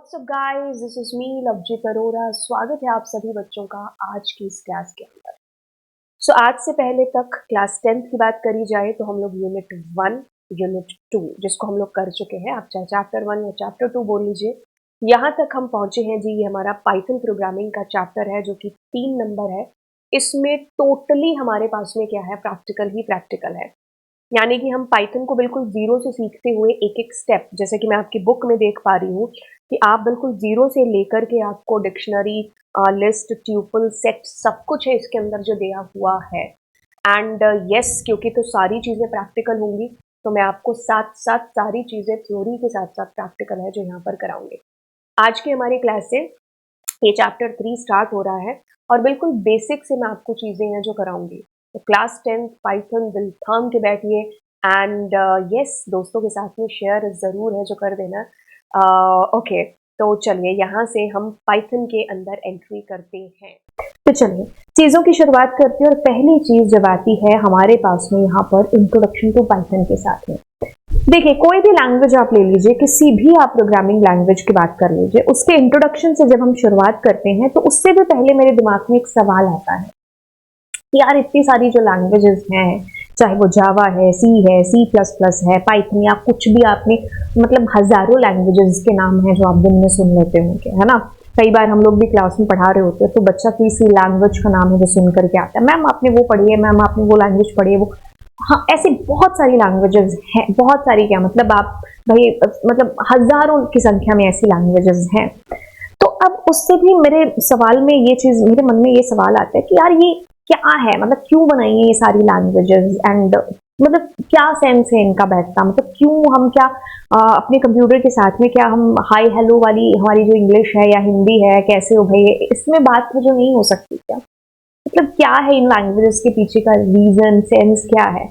WhatsApp guys, this is me Lovejeet Arora. स्वागत है आप सभी बच्चों का आज की इस क्लास के अंदर। आज से पहले तक क्लास 10th की बात करी जाए तो हम लोग यूनिट 1, यूनिट 2 जिसको हम लोग कर चुके हैं। आप चाहे चैप्टर 1 या चैप्टर 2 बोल लीजिए, यहाँ तक हम पहुंचे हैं जी। ये हमारा पाइथन प्रोग्रामिंग का चैप्टर है जो कि 3 नंबर है। इसमें टोटली हमारे पास में क्या है, प्रैक्टिकल ही प्रैक्टिकल है। यानी कि हम पाइथन को बिल्कुल जीरो से सीखते हुए एक एक स्टेप, जैसे कि मैं आपकी बुक में देख पा रही हूँ कि आप बिल्कुल जीरो से लेकर के आपको डिक्शनरी, लिस्ट, ट्यूपल, सेट सब कुछ है इसके अंदर जो दिया हुआ है। एंड यस, क्योंकि तो सारी चीज़ें प्रैक्टिकल होंगी तो मैं आपको साथ साथ सारी चीज़ें थ्योरी के साथ साथ प्रैक्टिकल है जो यहाँ पर कराऊंगी। आज की हमारी क्लास से ये चैप्टर 3 स्टार्ट हो रहा है और बिल्कुल बेसिक से मैं आपको चीज़ें हैं जो कराऊंगी। तो क्लास 10 पाइथन दिल थाम के बैठिए एंड यस, दोस्तों के साथ में शेयर ज़रूर है जो कर देना। ओके, तो चलिए यहाँ से हम पाइथन के अंदर एंट्री करते हैं। तो चलिए चीज़ों की शुरुआत करते हैं और पहली चीज़ जब आती है हमारे पास में यहाँ पर इंट्रोडक्शन टू पाइथन के साथ में। देखिए, कोई भी लैंग्वेज आप ले लीजिए, किसी भी आप प्रोग्रामिंग लैंग्वेज की बात कर लीजिए, उसके इंट्रोडक्शन से जब हम शुरुआत करते हैं तो उससे भी पहले मेरे दिमाग में एक सवाल आता है कि यार इतनी सारी जो लैंग्वेजेस हैं, चाहे वो जावा है, सी प्लस प्लस है, पाइथन या कुछ भी, आपने मतलब हजारों लैंग्वेजेस के नाम हैं जो आप दिन में सुन लेते होंगे, है ना। कई बार हम लोग भी क्लास में पढ़ा रहे होते हैं तो बच्चा किसी लैंग्वेज का नाम है जो सुन करके आता है, मैम आपने वो पढ़ी है, मैम आपने वो लैंग्वेज पढ़ी है, वो हाँ, ऐसी बहुत सारी लैंग्वेजेस हैं। बहुत सारी क्या मतलब, आप भाई मतलब हजारों की संख्या में ऐसी लैंग्वेजेस हैं। तो अब उससे भी मेरे सवाल में ये चीज, मेरे मन में ये सवाल आता है कि यार ये क्या है, मतलब क्यों बनाई है ये सारी लैंग्वेजेस, एंड मतलब क्या सेंस है इनका बैठता, मतलब क्यों हम क्या अपने कंप्यूटर के साथ में क्या हम हाय हेलो वाली हमारी जो इंग्लिश है या हिंदी है, कैसे हो भाई, इसमें बात जो नहीं हो सकती क्या, मतलब क्या है इन लैंग्वेजेस के पीछे का रीजन, सेंस क्या है।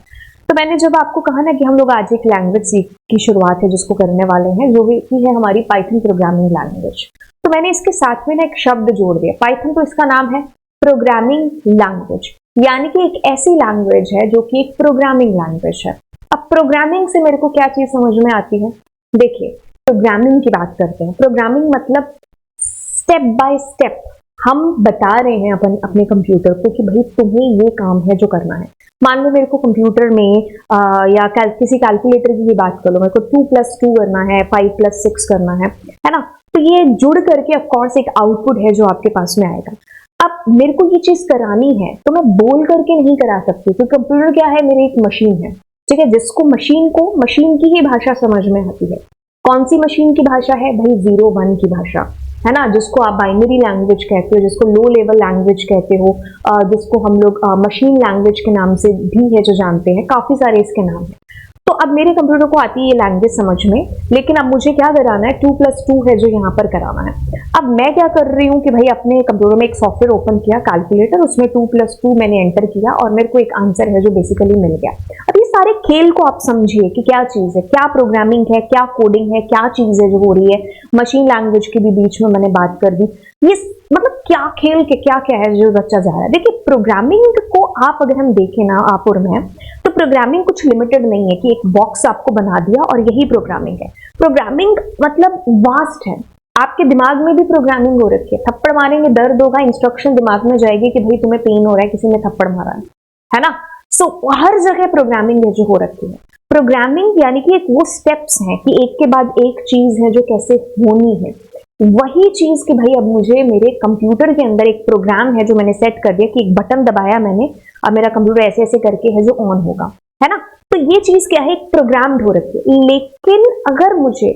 तो मैंने जब आपको कहा ना कि हम लोग आज एक लैंग्वेज सीख की शुरुआत है जिसको करने वाले हैं, जो भी है हमारी पाइथन प्रोग्रामिंग लैंग्वेज, तो मैंने इसके साथ में ना एक शब्द जोड़ दिया। पाइथन तो इसका नाम है प्रोग्रामिंग लैंग्वेज, यानी कि एक ऐसी लैंग्वेज है जो कि एक प्रोग्रामिंग लैंग्वेज है। अब प्रोग्रामिंग से मेरे को क्या चीज समझ में आती है, देखिए प्रोग्रामिंग की बात करते हैं। प्रोग्रामिंग मतलब स्टेप बाय स्टेप हम बता रहे हैं अपने कंप्यूटर को कि भाई तुम्हें ये काम है जो करना है। मान लो मेरे को कंप्यूटर में या किसी कैलकुलेटर की भी बात कर लो, मेरे को 2 + 2 करना है, 5 + 6 करना है ना। तो ये जुड़ करके ऑफ कोर्स एक आउटपुट है जो आपके पास में आएगा। अब मेरे को ये चीज करानी है तो मैं बोल करके नहीं करा सकती, क्योंकि कंप्यूटर क्या है, मेरी एक मशीन है, ठीक है, जिसको मशीन की ही भाषा समझ में आती है। कौन सी मशीन की भाषा है भाई, 0-1 की भाषा, है ना, जिसको आप बाइनरी लैंग्वेज कहते हो, जिसको लो लेवल लैंग्वेज कहते हो, जिसको हम लोग मशीन लैंग्वेज के नाम से भी है जो जानते हैं, काफी सारे इसके नाम हैं। तो अब मेरे कंप्यूटर को आती है ये लैंग्वेज समझ में, लेकिन अब मुझे क्या कराना है, 2 + 2 है जो यहाँ पर कराना है। अब मैं क्या कर रही हूँ कि भाई अपने कंप्यूटर में एक सॉफ्टवेयर ओपन किया, कैलकुलेटर, उसमें 2 + 2 मैंने एंटर किया और मेरे को एक आंसर है जो बेसिकली मिल गया। अब ये सारे खेल को आप समझिए कि क्या चीज है, क्या प्रोग्रामिंग है, क्या कोडिंग है, क्या चीज है जो हो रही है। मशीन लैंग्वेज की भी बीच में मैंने बात कर दी। ये मतलब क्या खेल के क्या क्या है जो बच्चा जा रहा है। देखिए प्रोग्रामिंग को आप अगर हम देखें ना आप और मैं, तो प्रोग्रामिंग कुछ लिमिटेड नहीं है कि एक बॉक्स आपको बना दिया और यही प्रोग्रामिंग है। प्रोग्रामिंग मतलब वास्ट है। आपके दिमाग में भी प्रोग्रामिंग हो रखी है, थप्पड़ मारेंगे दर्द होगा, इंस्ट्रक्शन दिमाग में जाएगी कि भाई तुम्हें पेन हो रहा है, किसी ने थप्पड़ मारा है ना। सो हर जगह प्रोग्रामिंग है जो हो रखी है। प्रोग्रामिंग यानी कि एक वो स्टेप्स हैं कि एक के बाद एक चीज है जो कैसे होनी है। वही चीज कि भाई अब मुझे मेरे कंप्यूटर के अंदर एक प्रोग्राम है जो मैंने सेट कर दिया कि एक बटन दबाया मैंने, अब मेरा कंप्यूटर ऐसे ऐसे करके है जो ऑन होगा, है ना। तो ये चीज क्या है, एक प्रोग्राम हो रखी है। लेकिन अगर मुझे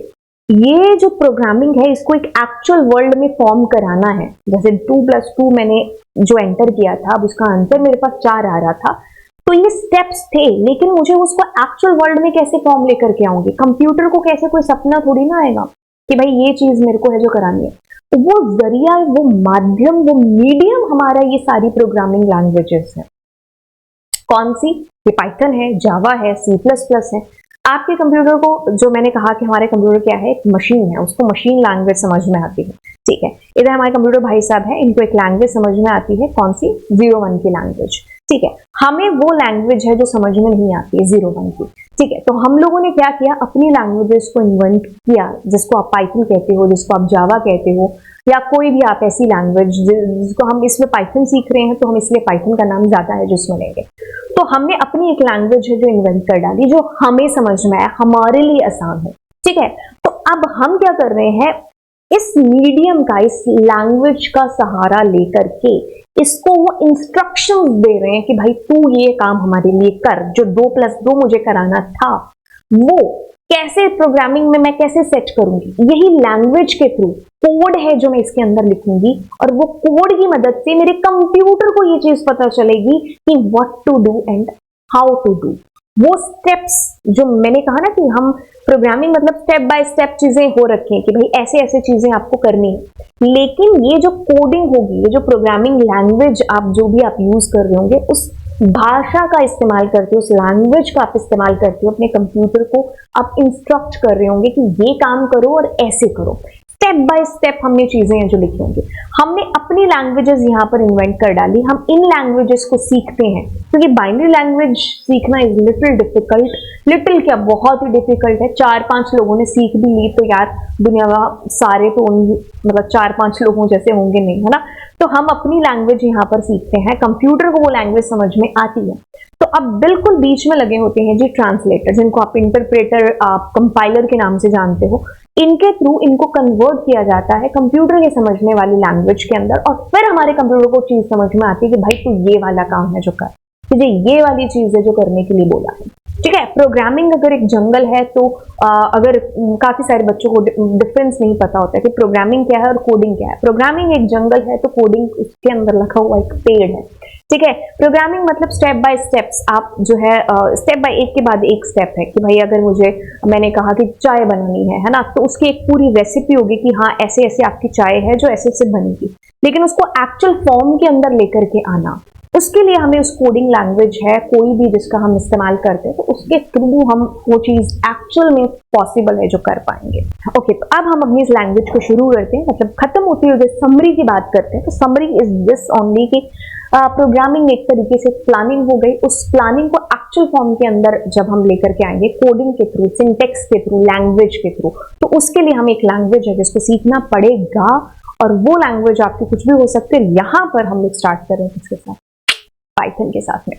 ये जो प्रोग्रामिंग है इसको एक एक्चुअल वर्ल्ड में फॉर्म कराना है, जैसे 2 + 2 मैंने जो एंटर किया था, अब उसका आंसर मेरे पास 4 आ रहा था, तो ये स्टेप्स थे, लेकिन मुझे उसको एक्चुअल वर्ल्ड में कैसे फॉर्म लेकर के आऊंगी। कंप्यूटर को कैसे कोई सपना थोड़ी ना आएगा कि भाई ये चीज मेरे को है जो करानी है। तो वो जरिया, वो माध्यम, वो मीडियम हमारा ये सारी प्रोग्रामिंग लैंग्वेजेस है। कौन सी, ये पाइथन है, जावा है, C++ है। आपके कंप्यूटर को, जो मैंने कहा कि हमारे कंप्यूटर क्या है, एक मशीन है, उसको मशीन लैंग्वेज समझ में आती है, ठीक है। इधर हमारे कंप्यूटर भाई साहब है, इनको एक लैंग्वेज समझ में आती है, कौन सी, 0-1 की लैंग्वेज। ठीक है, हमें वो लैंग्वेज है जो समझ में नहीं आती है 0-1 की। ठीक है, तो हम लोगों ने क्या किया, अपनी लैंग्वेजेस को इन्वेंट किया, जिसको आप पाइथन कहते हो, जिसको आप जावा कहते हो, या कोई भी आप ऐसी लैंग्वेज जिसको हम इसमें पाइथन सीख रहे हैं तो हम इसलिए पाइथन का नाम ज्यादा है जो इसमें लेंगे। तो हमने अपनी एक लैंग्वेज है जो इन्वेंट कर डाली, जो हमें समझ में आया, हमारे लिए आसान है। ठीक है, तो अब हम क्या कर रहे हैं, इस मीडियम का, इस लैंग्वेज का सहारा लेकर के इसको वो इंस्ट्रक्शंस दे रहे हैं कि भाई तू ये काम हमारे लिए कर, जो 2+2 मुझे कराना था वो कैसे प्रोग्रामिंग में मैं कैसे सेट करूंगी, यही लैंग्वेज के थ्रू कोड है जो मैं इसके अंदर लिखूंगी, और वो कोड की मदद से मेरे कंप्यूटर को ये चीज पता चलेगी कि what to do and how to do. वो स्टेप्स जो मैंने कहा ना कि हम प्रोग्रामिंग मतलब स्टेप बाय स्टेप चीजें हो रखी हैं कि भाई ऐसे ऐसे चीजें आपको करनी है, लेकिन ये जो कोडिंग होगी, ये जो प्रोग्रामिंग लैंग्वेज आप जो भी आप यूज कर रहे होंगे, उस भाषा का इस्तेमाल करते हो, उस लैंग्वेज का आप इस्तेमाल करते हो, अपने कंप्यूटर को आप इंस्ट्रक्ट कर रहे होंगे कि ये काम करो और ऐसे करो। स्टेप बाय स्टेप हमने चीजें हैं जो लिखी होंगी। हमने अपनी लैंग्वेजेस यहाँ पर इन्वेंट कर डाली, हम इन लैंग्वेजेस को सीखते हैं, क्योंकि बाइनरी लैंग्वेज सीखना इज लिटिल डिफिकल्ट, लिटिल क्या बहुत ही डिफिकल्ट है। 4-5 लोगों ने सीख भी ली तो यार दुनिया में सारे तो मतलब 4-5 लोगों जैसे होंगे नहीं, है ना। तो हम अपनी लैंग्वेज यहाँ पर सीखते हैं, कंप्यूटर को वो लैंग्वेज समझ में आती है। तो अब बिल्कुल बीच में लगे होते हैं जी ट्रांसलेटर, जिनको आप इंटरप्रेटर, आप कंपाइलर के नाम से जानते हो। इनके थ्रू इनको कन्वर्ट किया जाता है कंप्यूटर के समझने वाली लैंग्वेज के अंदर, और फिर हमारे कंप्यूटर को चीज समझ में आती है कि भाई तू ये वाला काम है जो कर, तुझे ये वाली चीज है जो करने के लिए बोला है। ठीक है, प्रोग्रामिंग अगर एक जंगल है तो अगर काफी सारे बच्चों को डिफरेंस नहीं पता होता है कि प्रोग्रामिंग क्या है और कोडिंग क्या है। प्रोग्रामिंग एक जंगल है तो कोडिंग उसके अंदर लगा हुआ एक पेड़ है। ठीक है, प्रोग्रामिंग मतलब स्टेप बाय स्टेप्स, आप जो है स्टेप बाय एक के बाद एक स्टेप है कि भाई अगर मैंने कहा कि चाय बनानी है ना, तो उसकी एक पूरी रेसिपी होगी कि हाँ ऐसे ऐसे आपकी चाय है जो ऐसे ऐसे बनेगी, लेकिन उसको एक्चुअल फॉर्म के अंदर लेकर के आना, उसके लिए हमें उस कोडिंग लैंग्वेज है कोई भी जिसका हम इस्तेमाल करते हैं, तो उसके थ्रू हम वो चीज एक्चुअल में पॉसिबल है जो कर पाएंगे। ओके, तो अब हम अपनी इस लैंग्वेज को शुरू करते हैं, मतलब खत्म होती है समरी की बात करते हैं। तो समरी इज दिस ओनली कि प्रोग्रामिंग एक तरीके से प्लानिंग हो गई, उस प्लानिंग को एक्चुअल फॉर्म के अंदर जब हम लेकर के आएंगे कोडिंग के थ्रू, सिंटेक्स के थ्रू, लैंग्वेज के थ्रू, तो उसके लिए हमें एक लैंग्वेज है जिसको सीखना पड़ेगा, और वो लैंग्वेज आपकी कुछ भी हो सकती है। यहाँ पर हम लोग स्टार्ट कर रहे हैं किसके साथ, पाइथन के साथ में।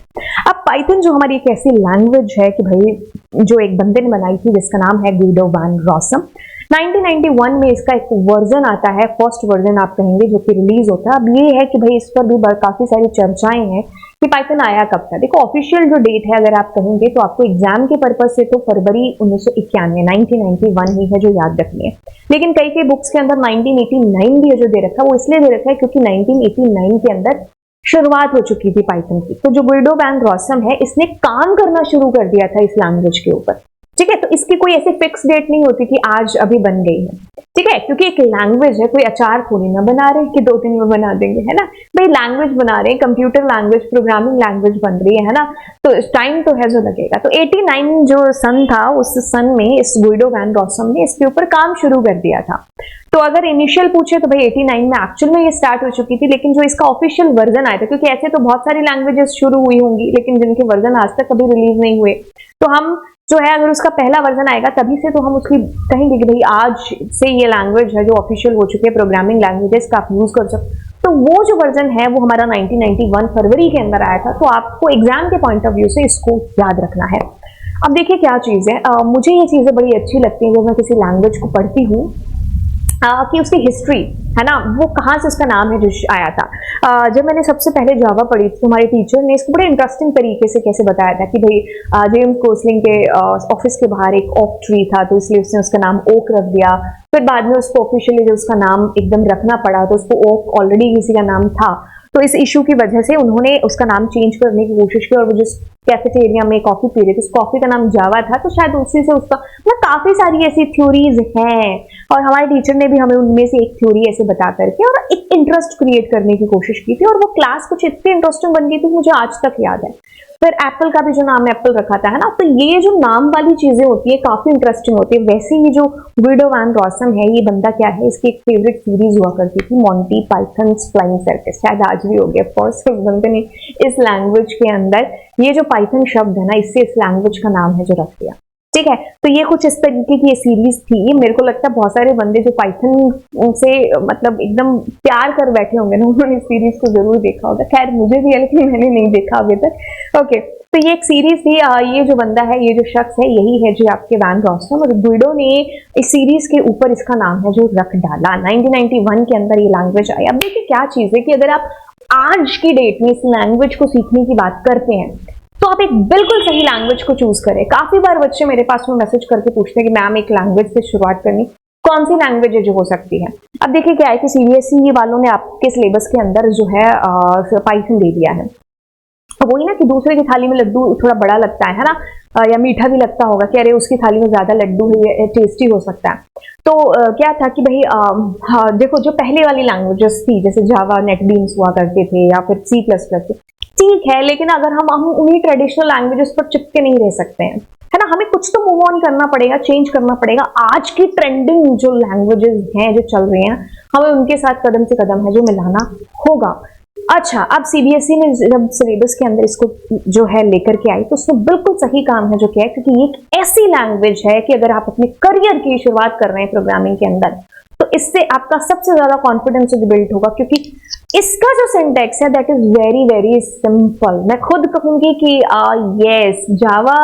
अब पाइथन जो हमारी एक ऐसी लैंग्वेज है कि भाई जो एक बंदे ने बनाई थी जिसका नाम है गुइडो वैन रॉसम। 1991 में इसका एक वर्जन आता है, फर्स्ट वर्जन आप कहेंगे, जो कि रिलीज होता है। अब ये है कि भाई इस पर भी काफी सारी चर्चाएं हैं कि पाइथन आया कब था। देखो ऑफिशियल जो डेट है अगर आप कहेंगे तो आपको एग्जाम के पर्पज से तो फरवरी 1991 ही है जो याद रखनी है, लेकिन कई बुक्स के अंदर 1989 भी है जो दे रखा है। वो इसलिए दे रखा है क्योंकि 1989 के अंदर शुरुआत हो चुकी थी पाइथन की। तो जो गुइडो वैन रॉसम है इसने काम करना शुरू कर दिया था इस लैंग्वेज के ऊपर। ठीक है, तो इसकी कोई ऐसी फिक्स डेट नहीं होती कि आज अभी बन गई है। ठीक है, क्योंकि एक लैंग्वेज है, कोई अचार थोड़ी ना बना रहे कि 2 दिन में बना देंगे, है ना भाई। लैंग्वेज बना रहे हैं, कंप्यूटर लैंग्वेज, प्रोग्रामिंग लैंग्वेज बन रही है ना, तो टाइम तो है जो लगेगा। तो 89 जो सन था, उस सन में इस गुइडो वैन रॉसम ने इसके ऊपर काम शुरू कर दिया था। तो अगर इनिशियल पूछे तो भाई 89 में एक्चुअल में ये स्टार्ट हो चुकी थी, लेकिन जो इसका ऑफिशियल वर्जन आया था, क्योंकि ऐसे तो बहुत सारी लैंग्वेजेस शुरू हुई होंगी लेकिन जिनके वर्जन आज तक कभी रिलीज नहीं हुए, तो हम जो है अगर उसका पहला वर्जन आएगा तभी से तो हम उसकी कहेंगे कि भाई आज से ये लैंग्वेज है जो ऑफिशियल हो चुकी है, प्रोग्रामिंग लैंग्वेजेस का आप यूज कर सकते। तो वो जो वर्जन है वो हमारा 1991 फरवरी के अंदर आया था। तो आपको एग्जाम के पॉइंट ऑफ व्यू से इसको याद रखना है। अब देखिए क्या चीज है, मुझे ये चीजें बड़ी अच्छी लगती हैं जब मैं किसी लैंग्वेज को पढ़ती हूँ, कि उसकी हिस्ट्री है ना, वो कहाँ से उसका नाम है जो आया था। जब मैंने सबसे पहले जावा पढ़ी थी, हमारे टीचर ने इसको बड़े इंटरेस्टिंग तरीके से कैसे बताया था कि भाई जेम्स कोसलिंग के ऑफिस के बाहर एक ओक ट्री था, तो इसलिए उसने उसका नाम ओक रख दिया। फिर बाद में उसको ऑफिशियली जब उसका नाम एकदम रखना पड़ा तो उसको ओक ऑलरेडी किसी का नाम था, तो इस इशू की वजह से उन्होंने उसका नाम चेंज करने की कोशिश की, और वो जिस कैफेटेरिया में कॉफी पी रहे थे उस कॉफी का नाम जावा था, तो शायद उसी से उसका, मतलब काफी सारी ऐसी थ्योरीज हैं, और हमारे टीचर ने भी हमें उनमें से एक थ्योरी ऐसे बता करके और एक इंटरेस्ट क्रिएट करने की कोशिश की थी, और वो क्लास कुछ इतनी इंटरेस्टिंग बन गई थी, मुझे आज तक याद है। फिर एप्पल का भी जो नाम एप्पल रखा था, है ना। तो ये जो नाम वाली चीजें होती है काफी इंटरेस्टिंग होती है। वैसे ये जो गुइडो वैन रॉसम है, ये बंदा क्या है, इसकी एक फेवरेट सीरीज हुआ करती थी, मॉन्टी पाइथन्स फ्लाइंग सर्कस, शायद आज भी हो गया। ऑफकोर्स उस बंदे ने इस लैंग्वेज के अंदर ये जो पाइथन शब्द है ना, इससे इस लैंग्वेज का नाम है जो रख दिया, ठीक है। तो ये कुछ इस तरीके की ये सीरीज थी। मेरे को लगता है बहुत सारे बंदे जो पाइथन से मतलब एकदम प्यार कर बैठे होंगे ना, उन्होंने इस सीरीज को जरूर देखा होगा। खैर मुझे भी है, लेकिन मैंने नहीं देखा अभी तक। ओके, तो ये एक सीरीज थी। ये जो बंदा है, ये जो शख्स है, यही है जो आपके वैन रॉसम, और गुइडो ने इस सीरीज के ऊपर इसका नाम है जो रख डाला। 1991 के अंदर ये लैंग्वेज आई। अब देखिए क्या चीज है कि अगर आप आज की डेट में इस लैंग्वेज को सीखने की बात करते हैं तो आप एक बिल्कुल सही लैंग्वेज को चूज करें। काफी बार बच्चे मेरे पास में मैसेज करके पूछते हैं कि मैम एक लैंग्वेज से शुरुआत करनी, कौन सी लैंग्वेज है जो हो सकती है। अब देखिए क्या है कि सीबीएसई वालों ने आपके सिलेबस के अंदर जो है पाइथन दे दिया है। अब वही ना कि दूसरे की थाली में लड्डू थोड़ा बड़ा लगता है ना, या मीठा भी लगता होगा कि अरे उसकी थाली में ज्यादा लड्डू है, टेस्टी हो सकता है। तो क्या था कि भाई देखो जो पहले वाली लैंग्वेजेस थी, जैसे जावा, नेटबीन्स हुआ करते थे, या फिर C++, ठीक है, लेकिन अगर हम उन्हीं ट्रेडिशनल लैंग्वेजेस पर चिपके नहीं रह सकते हैं, है ना। हमें कुछ तो मूव ऑन करना पड़ेगा, चेंज करना पड़ेगा। आज की ट्रेंडिंग जो लैंग्वेजेस हैं जो चल रही हैं, हमें उनके साथ कदम से कदम है जो मिलाना होगा। अच्छा, अब सीबीएसई ने जब सिलेबस के अंदर इसको जो है लेकर के आई, तो उसने बिल्कुल सही काम है जो किया है, क्योंकि ये एक ऐसी लैंग्वेज है कि अगर आप अपने करियर की शुरुआत कर रहे हैं प्रोग्रामिंग के अंदर, तो इससे आपका सबसे ज्यादा कॉन्फिडेंस बिल्ड होगा, क्योंकि इसका जो सिंटैक्स है that is very very simple. मैं खुद कहूंगी कि यस, जावा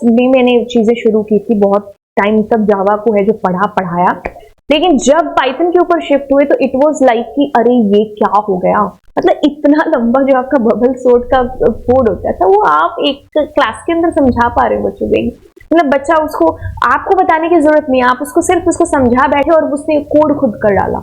भी मैंने चीजें शुरू की थी, बहुत टाइम तक जावा को है जो पढ़ाया, लेकिन जब पाइथन के ऊपर शिफ्ट हुए तो इट वाज लाइक कि अरे ये क्या हो गया। मतलब इतना लंबा जो आपका बबल सोर्ट का कोड होता था, वो आप एक क्लास के अंदर समझा पा रहे हो बच्चों को। मतलब बच्चा, उसको आपको बताने की जरूरत नहीं है, आप उसको सिर्फ उसको समझा बैठे और उसने कोड खुद कर डाला,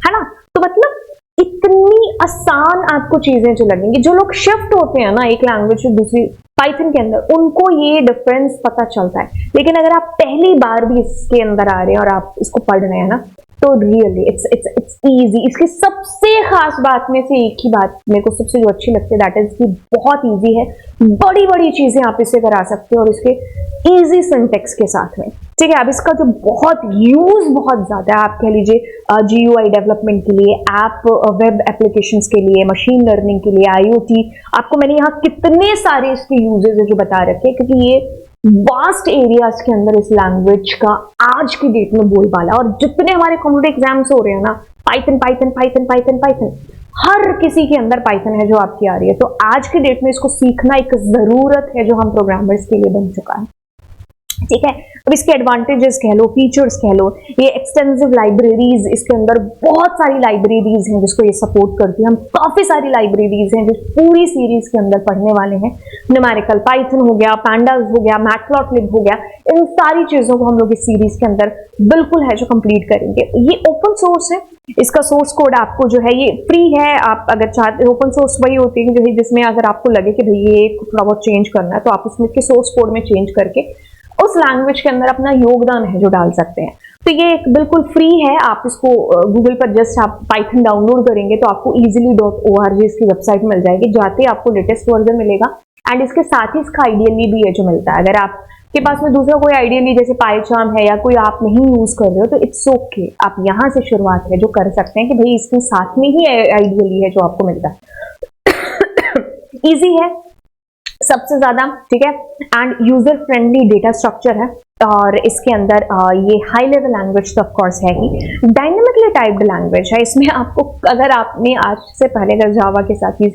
है ना। तो मतलब इतनी आसान आपको चीजें जो लगेंगी। जो लोग शिफ्ट होते हैं ना एक लैंग्वेज से दूसरी पाइथन के अंदर, उनको ये डिफरेंस पता चलता है। लेकिन अगर आप पहली बार भी इसके अंदर आ रहे हैं और आप इसको पढ़ रहे हैं ना, तो रियली इट्स इजी। इसकी सबसे खास बात में से एक ही बात मेरे को सबसे जो अच्छी लगती है, दैट इज कि बहुत इजी है। बड़ी बड़ी चीजें आप इससे करा सकते हो और इसके इजी सिंटेक्स के साथ में, ठीक है। अब इसका जो बहुत यूज बहुत ज्यादा है, आप कह लीजिए GUI डेवलपमेंट के लिए, ऐप वेब एप्लीकेशंस के लिए, मशीन लर्निंग के लिए, IoT। आपको मैंने यहाँ कितने सारे इसके यूजेस है जो बता रखे हैं, क्योंकि ये वास्ट एरियाज के अंदर इस लैंग्वेज का आज की डेट में बोलबाला। और जितने हमारे कॉम्पिटिटिव एग्जाम्स हो रहे हैं ना, Python Python Python Python Python, हर किसी के अंदर पाइथन है जो आपकी आ रही है। तो आज की डेट में इसको सीखना एक जरूरत है जो हम प्रोग्रामर्स के लिए बन चुका है, ठीक है। अब इसके एडवांटेजेस कह लो, फीचर्स कह लो, ये एक्सटेंसिव लाइब्रेरीज, इसके अंदर बहुत सारी लाइब्रेरीज हैं जिसको ये सपोर्ट करती है। हम काफी सारी लाइब्रेरीज हैं जो पूरी सीरीज के अंदर पढ़ने वाले हैं। न्यूमेरिकल पाइथन हो गया, पैंडास हो गया, मैटप्लॉटलिब हो गया, इन सारी चीजों को हम लोग इस सीरीज के अंदर बिल्कुल है जो कंप्लीट करेंगे। ये ओपन सोर्स है, इसका सोर्स कोड आपको जो है ये फ्री है। आप अगर चाहते, ओपन सोर्स वही होती है जो है जिसमें अगर आपको लगे कि भाई ये थोड़ा बहुत चेंज करना है, तो आप उसमें के सोर्स कोड में चेंज करके उस लैंग्वेज के अंदर अपना योगदान है जो डाल सकते हैं। तो ये बिल्कुल फ्री है। आप इसको गूगल पर जस्ट आप पाइथन डाउनलोड करेंगे तो आपको easily.org इसकी वेबसाइट मिल जाएगी, जाते आपको लेटेस्ट वर्जन मिलेगा। एंड इसके साथ ही इसका आइडियली भी है जो मिलता है। अगर आपके पास में दूसरा कोई आइडियली जैसे पाइचार्म है या कोई आप नहीं यूज कर रहे हो, तो इट्स ओके, आप यहाँ से शुरुआत है जो कर सकते हैं कि भाई इसके साथ में ही आइडियली है जो आपको मिलता है। ईजी है सबसे ज्यादा, ठीक है, and user friendly data structure है। और इसके अंदर ये हाई लेवल लैंग्वेज तो ऑफ कोर्स है ही, डायनेमिकली टाइप्ड लैंग्वेज है। इसमें आपको, अगर आपने आज से पहले अगर जावा के साथ C++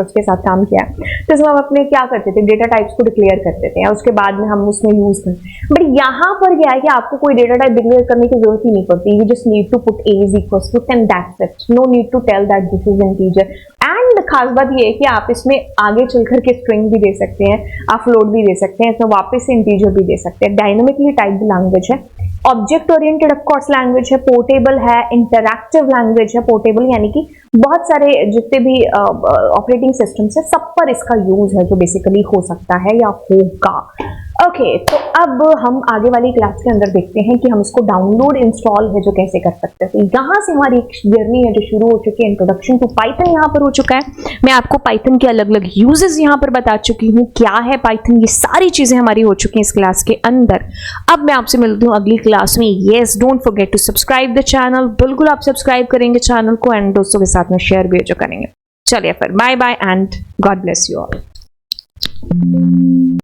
के साथ काम किया तो इसमें हम अपने क्या करते थे, डेटा टाइप्स को डिक्लेयर करते थे, उसके बाद में हम उसमें यूज करते। बट यहाँ पर क्या है कि आपको कोई डेटा टाइप डिक्लेयर करने की जरूरत ही नहीं पड़ती। You just need to put A is equals to 10, that's it, no need to tell that this is integer। And खास बात ये है कि आप इसमें आगे चल करके स्ट्रिंग भी दे सकते हैं, आप फ्लोट भी दे सकते हैं, इसमें वापस से इंटीजर भी दे सकते हैं। डायनेमिकली टाइप्ड लैंग्वेज है, object oriented of course language है, पोर्टेबल है, इंटरैक्टिव लैंग्वेज है। पोर्टेबल यानी कि बहुत सारे जितने भी ऑपरेटिंग सिस्टम्स है सब पर इसका यूज है जो बेसिकली हो सकता है या होगा। ओके, तो अब हम आगे वाली क्लास के अंदर देखते हैं कि हम इसको डाउनलोड इंस्टॉल है जो कैसे कर सकते हैं। तो यहाँ से हमारी एक जर्नी है जो शुरू हो चुकी है। इंट्रोडक्शन टू पाइथन यहाँ पर हो चुका है। मैं आपको पाइथन के अलग अलग यूजेस यहाँ पर बता चुकी हूँ, क्या है पाइथन, ये सारी चीजें हमारी हो चुकी हैं इस क्लास के अंदर। अब मैं आपसे मिलती हूँ अगली क्लास में। Yes, don't forget to subscribe the channel. बिल्कुल आप सब्सक्राइब करेंगे चैनल को एंड दोस्तों के साथ में शेयर भी जो करेंगे। चलिए फिर, bye bye and God bless you all.